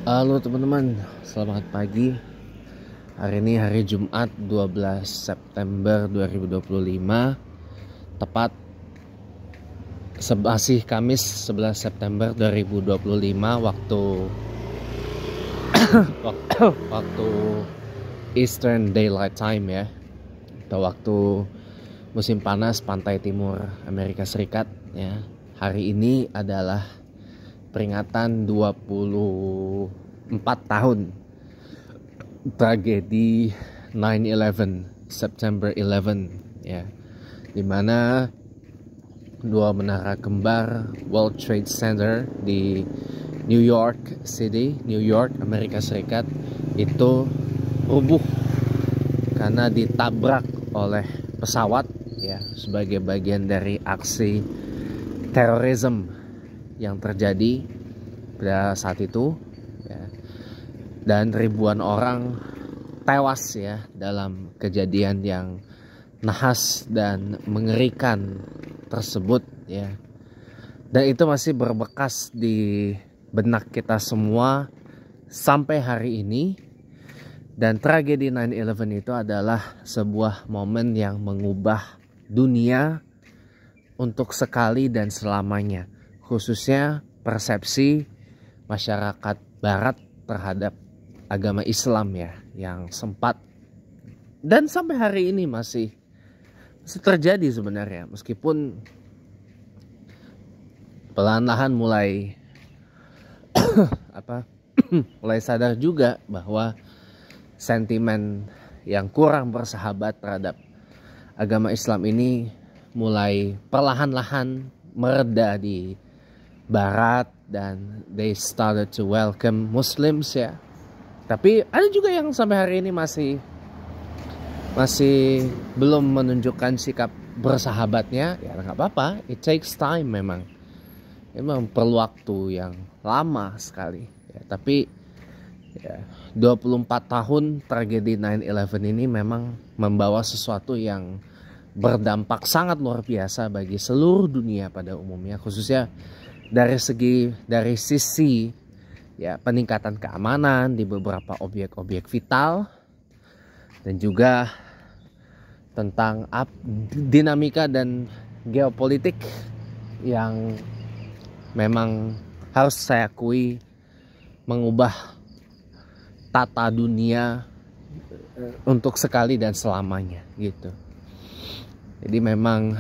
Halo teman-teman, selamat pagi. Hari ini hari Jumat 12 September 2025. Tepat masih Kamis 11 September 2025 waktu Eastern Daylight Time ya. Atau waktu musim panas pantai timur Amerika Serikat ya. Hari ini adalah peringatan 24 tahun tragedi 9/11 September 11 ya, dimana dua menara kembar World Trade Center di New York City, New York, Amerika Serikat itu rubuh karena ditabrak oleh pesawat ya, sebagai bagian dari aksi terorisme yang terjadi pada saat itu ya. Dan ribuan orang tewas ya dalam kejadian yang nahas dan mengerikan tersebut ya. Dan itu masih berbekas di benak kita semua sampai hari ini. Dan tragedi 9/11 itu adalah sebuah momen yang mengubah dunia untuk sekali dan selamanya, khususnya persepsi masyarakat barat terhadap agama Islam ya, yang sempat dan sampai hari ini masih terjadi sebenarnya, meskipun perlahan-lahan mulai mulai sadar juga bahwa sentimen yang kurang bersahabat terhadap agama Islam ini mulai perlahan-lahan mereda di barat, dan they started to welcome Muslims ya. Tapi ada juga yang sampai hari ini masih belum menunjukkan sikap bersahabatnya. Ya nggak apa-apa, it takes time, memang perlu waktu yang lama sekali ya. Tapi ya, 24 tahun tragedi 9/11 ini memang membawa sesuatu yang berdampak sangat luar biasa bagi seluruh dunia pada umumnya, khususnya dari sisi ya peningkatan keamanan di beberapa objek-objek vital, dan juga tentang dinamika dan geopolitik yang memang harus saya akui mengubah tata dunia untuk sekali dan selamanya gitu. Jadi memang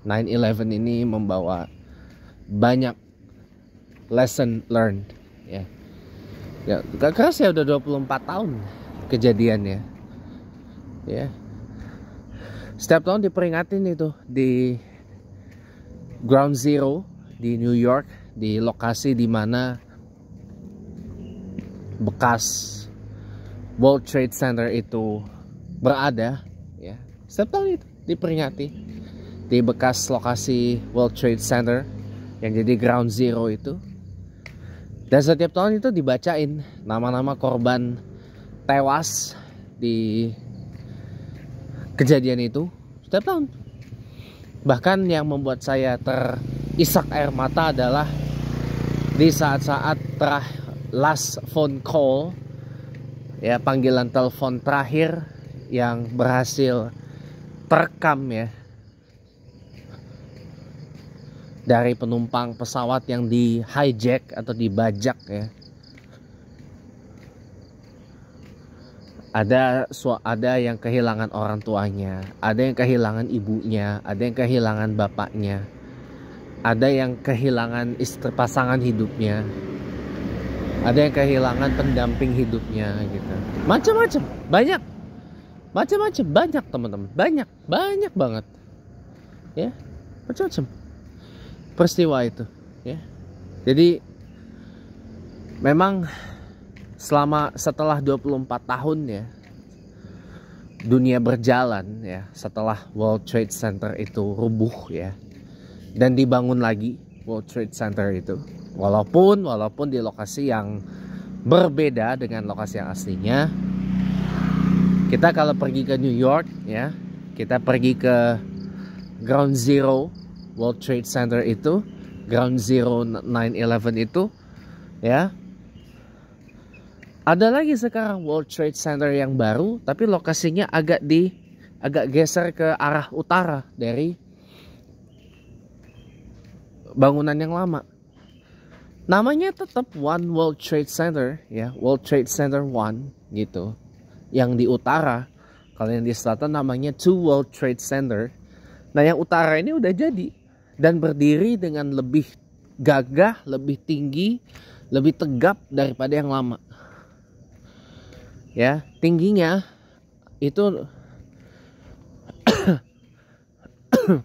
9/11 ini membawa banyak lesson learned ya. Ya, karena saya udah 24 tahun kejadiannya. Ya. Setiap tahun diperingatin itu di Ground Zero di New York, di lokasi di mana bekas World Trade Center itu berada ya. Setiap tahun itu diperingati di bekas lokasi World Trade Center yang jadi Ground Zero itu. Dan setiap tahun itu dibacain nama-nama korban tewas di kejadian itu setiap tahun. Bahkan yang membuat saya terisak air mata adalah di saat-saat last phone call ya, panggilan telepon terakhir yang berhasil terekam ya, dari penumpang pesawat yang di hijack atau dibajak ya. Ada yang kehilangan orang tuanya, ada yang kehilangan ibunya, ada yang kehilangan bapaknya, ada yang kehilangan pasangan hidupnya, ada yang kehilangan pendamping hidupnya gitu. Macam-macam, banyak teman-teman, banyak banget ya, macam-macam peristiwa itu ya. Jadi memang setelah 24 tahun ya dunia berjalan ya, setelah World Trade Center itu rubuh ya, dan dibangun lagi World Trade Center itu, walaupun di lokasi yang berbeda dengan lokasi yang aslinya. Kita kalau pergi ke New York ya, kita pergi ke Ground Zero World Trade Center itu, Ground Zero 9/11 itu, ya. Ada lagi sekarang World Trade Center yang baru, tapi lokasinya agak geser ke arah utara dari bangunan yang lama. Namanya tetap One World Trade Center, ya, World Trade Center One gitu. Yang di utara, kalau yang di selatan namanya Two World Trade Center. Nah, yang utara ini udah jadi dan berdiri dengan lebih gagah, lebih tinggi, lebih tegap daripada yang lama. Ya, tingginya itu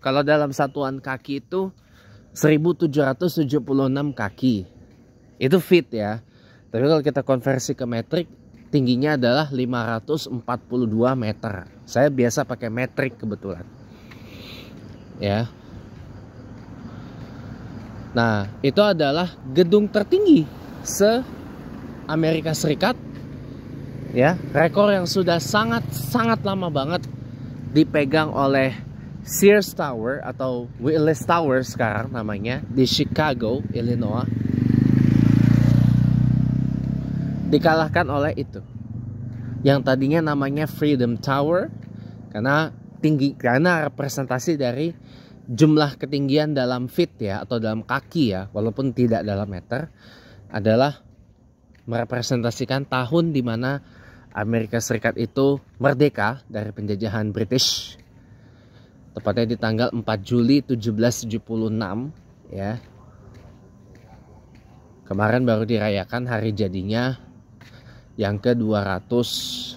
kalau dalam satuan kaki itu 1776 kaki. Itu feet ya. Tapi kalau kita konversi ke metrik, tingginya adalah 542 meter. Saya biasa pakai metrik kebetulan. Ya. Nah, itu adalah gedung tertinggi se-Amerika Serikat. Ya, rekor yang sudah sangat lama banget dipegang oleh Sears Tower atau Willis Tower sekarang namanya di Chicago, Illinois. Dikalahkan oleh itu. Yang tadinya namanya Freedom Tower karena representasi dari jumlah ketinggian dalam feet ya atau dalam kaki ya, walaupun tidak dalam meter, adalah merepresentasikan tahun di mana Amerika Serikat itu merdeka dari penjajahan British. Tepatnya di tanggal 4 Juli 1776 ya. Kemarin baru dirayakan hari jadinya yang ke 249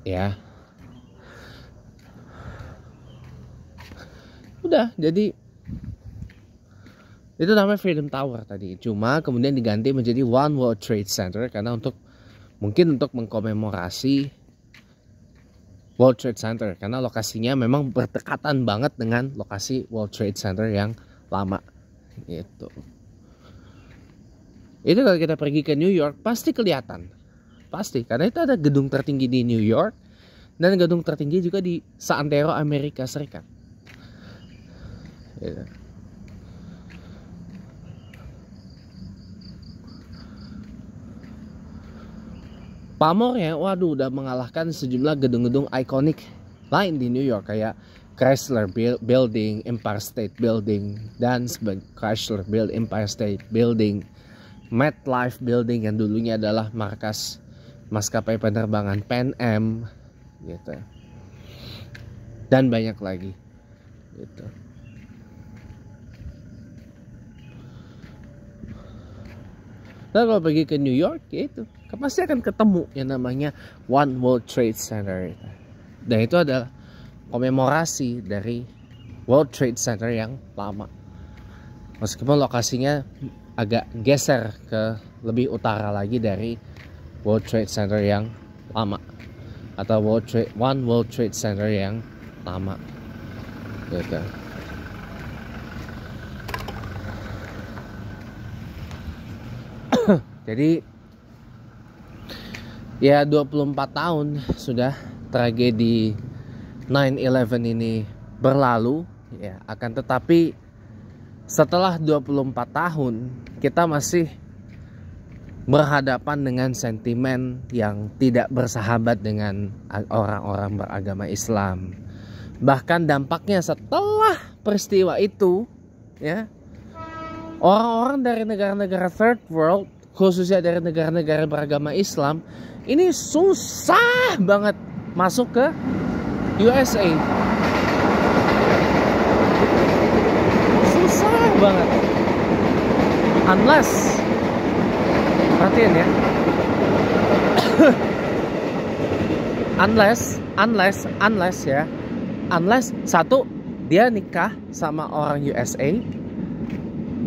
ya. Udah, jadi itu namanya Freedom Tower tadi. Cuma kemudian diganti menjadi One World Trade Center karena mungkin untuk mengkomemorasi World Trade Center karena lokasinya memang berdekatan banget dengan lokasi World Trade Center yang lama gitu. Itu kalau kita pergi ke New York pasti kelihatan. Pasti karena itu ada gedung tertinggi di New York dan gedung tertinggi juga di seantero Amerika Serikat. Gitu. Pamornya, waduh, udah mengalahkan sejumlah gedung-gedung ikonik lain di New York kayak Chrysler Building, Empire State Building, dan Chrysler Empire State Building, MetLife Building yang dulunya adalah markas maskapai penerbangan Pan Am, gitu, dan banyak lagi, gitu. Dan kalau pergi ke New York, ya itu pasti akan ketemu yang namanya One World Trade Center. Dan itu adalah komemorasi dari World Trade Center yang lama. Meskipun lokasinya agak geser ke lebih utara lagi dari World Trade Center yang lama atau One World Trade Center yang lama. Gitu. Jadi ya 24 tahun sudah tragedi 9/11 ini berlalu ya, akan tetapi setelah 24 tahun kita masih berhadapan dengan sentimen yang tidak bersahabat dengan orang-orang beragama Islam. Bahkan dampaknya setelah peristiwa itu ya, orang-orang dari negara-negara third world, khususnya dari negara-negara beragama Islam, ini susah banget masuk ke USA. Susah banget. Unless, perhatiin ya. Unless satu, dia nikah sama orang USA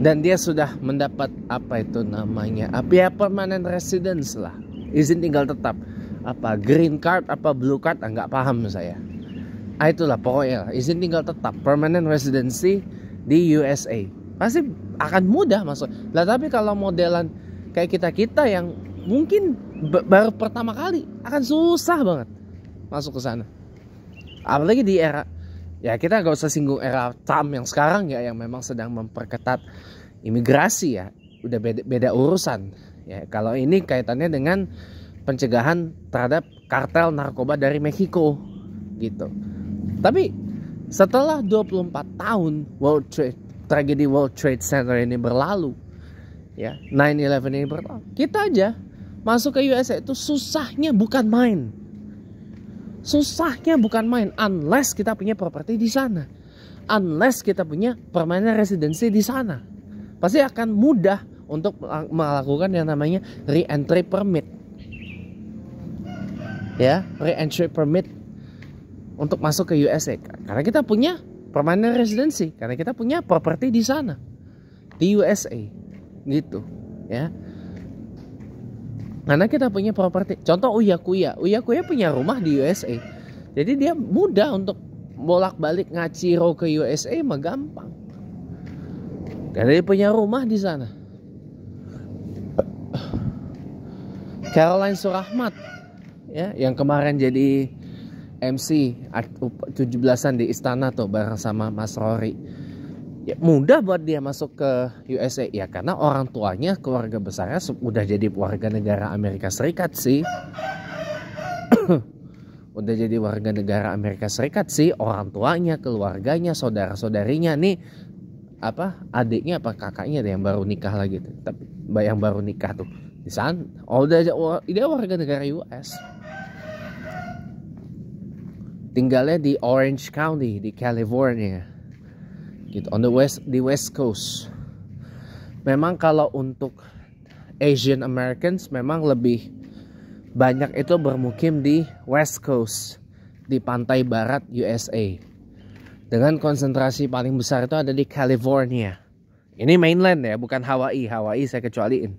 dan dia sudah mendapat apa itu namanya, permanent residence lah, izin tinggal tetap, apa green card apa blue card, nggak paham saya. Itulah pokoknya izin tinggal tetap, permanent residency di USA, pasti akan mudah masuk lah. Tapi kalau modelan kayak kita yang mungkin baru pertama kali, akan susah banget masuk ke sana. Apalagi di era Ya kita gak usah singgung era Trump yang sekarang ya, yang memang sedang memperketat imigrasi ya, udah beda urusan ya. Kalau ini kaitannya dengan pencegahan terhadap kartel narkoba dari Meksiko gitu. Tapi setelah 24 tahun tragedi World Trade Center ini berlalu ya, 9/11 ini berlalu, kita aja masuk ke USA itu susahnya bukan main. Susahnya bukan main unless kita punya properti di sana. Unless kita punya permanent residency di sana. Pasti akan mudah untuk melakukan yang namanya re-entry permit. Ya, re-entry permit untuk masuk ke USA. Karena kita punya permanent residency, karena kita punya properti di sana. Di USA. Gitu, ya. Karena kita punya properti. Contoh Uya Kuya punya rumah di USA. Jadi dia mudah untuk bolak-balik ngaciro ke USA mah gampang. Karena dia punya rumah di sana. Caroline Surahmat ya, yang kemarin jadi MC 17-an di istana tuh bareng sama Mas Rory. Ya, mudah buat dia masuk ke USA ya, karena orang tuanya, keluarga besarnya udah jadi warga negara Amerika Serikat sih. Udah jadi warga negara Amerika Serikat sih, orang tuanya, keluarganya, saudara-saudarinya nih, adiknya apa kakaknya deh yang baru nikah lagi tuh. Tapi yang baru nikah tuh di sana. Dia warga negara US. Tinggalnya di Orange County di California. Gitu, on the west coast. Memang kalau untuk Asian Americans memang lebih banyak itu bermukim di west coast, di pantai barat USA. Dengan konsentrasi paling besar itu ada di California. Ini mainland ya, bukan Hawaii. Hawaii saya kecualiin.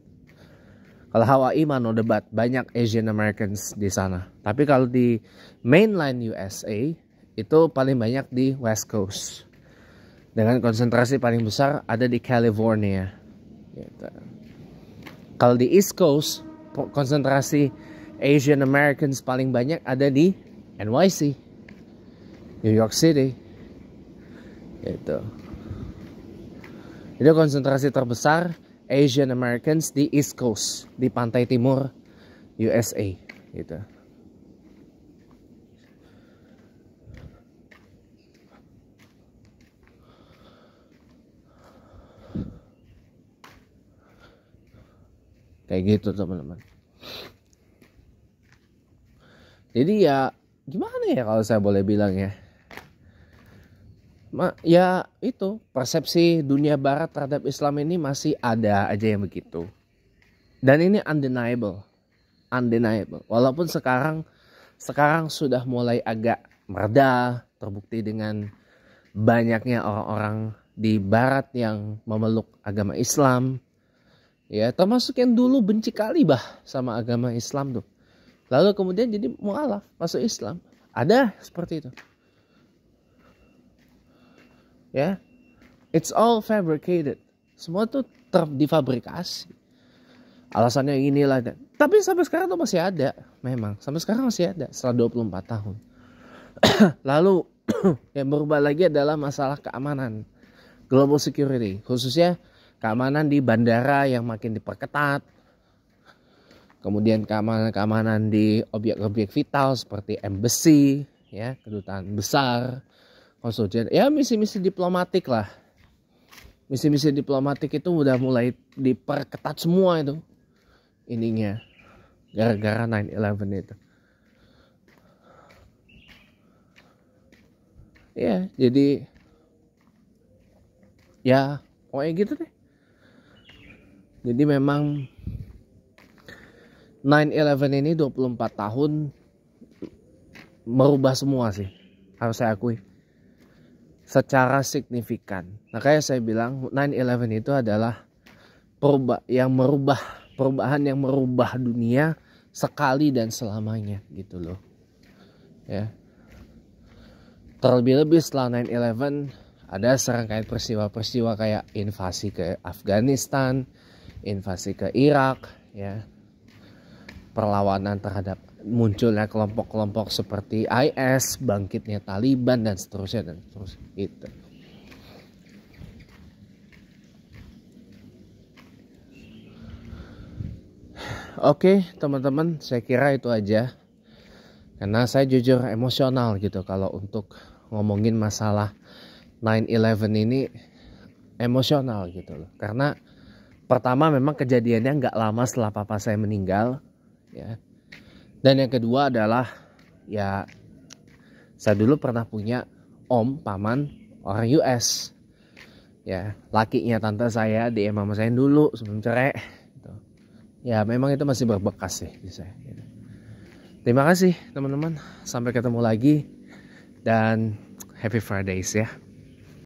Kalau Hawaii mah no debat, banyak Asian Americans di sana. Tapi kalau di mainland USA itu paling banyak di west coast. Dengan konsentrasi paling besar ada di California. Gitu. Kalau di East Coast, konsentrasi Asian Americans paling banyak ada di NYC, New York City. Gitu. Jadi konsentrasi terbesar Asian Americans di East Coast, di pantai timur USA. Gitu. Kayak gitu teman-teman. Jadi ya gimana ya kalau saya boleh bilang ya. Ya itu persepsi dunia barat terhadap Islam ini masih ada aja yang begitu. Dan ini undeniable. Walaupun sekarang sudah mulai agak mereda, terbukti dengan banyaknya orang-orang di barat yang memeluk agama Islam. Ya, termasuk yang dulu benci kali sama agama Islam tuh. Lalu kemudian jadi mualaf, masuk Islam. Ada seperti itu. Ya. It's all fabricated. Semua tuh difabrikasi. Alasannya inilah. Tapi sampai sekarang tuh masih ada. Memang, sampai sekarang masih ada setelah 24 tahun. Lalu yang berubah lagi adalah masalah keamanan. Global security, khususnya keamanan di bandara yang makin diperketat. Kemudian keamanan di objek-objek vital seperti embassy, ya, kedutaan besar, konsulat, ya misi-misi diplomatik lah. Misi-misi diplomatik itu udah mulai diperketat semua itu. Ininya gara-gara 9/11 itu. Ya, jadi ya pokoknya gitu deh. Jadi memang 9/11 ini 24 tahun merubah semua sih, harus saya akui, secara signifikan. Makanya saya bilang 9/11 itu adalah perubahan yang merubah dunia sekali dan selamanya gitu loh. Ya. Terlebih-lebih setelah 9/11 ada serangkaian peristiwa-peristiwa kayak invasi ke Afghanistan, invasi ke Irak, ya, perlawanan terhadap munculnya kelompok-kelompok seperti IS, bangkitnya Taliban dan seterusnya gitu. Oke, teman-teman, saya kira itu aja. Karena saya jujur emosional gitu kalau untuk ngomongin masalah 9/11 ini, emosional gitu loh. Karena pertama memang kejadiannya nggak lama setelah papa saya meninggal, ya. Dan yang kedua adalah ya, saya dulu pernah punya paman orang US, ya, lakinya tante saya, dia mama saya dulu sebelum cerai gitu. Ya memang itu masih berbekas sih di saya gitu. Terima kasih teman-teman, sampai ketemu lagi dan happy Fridays ya.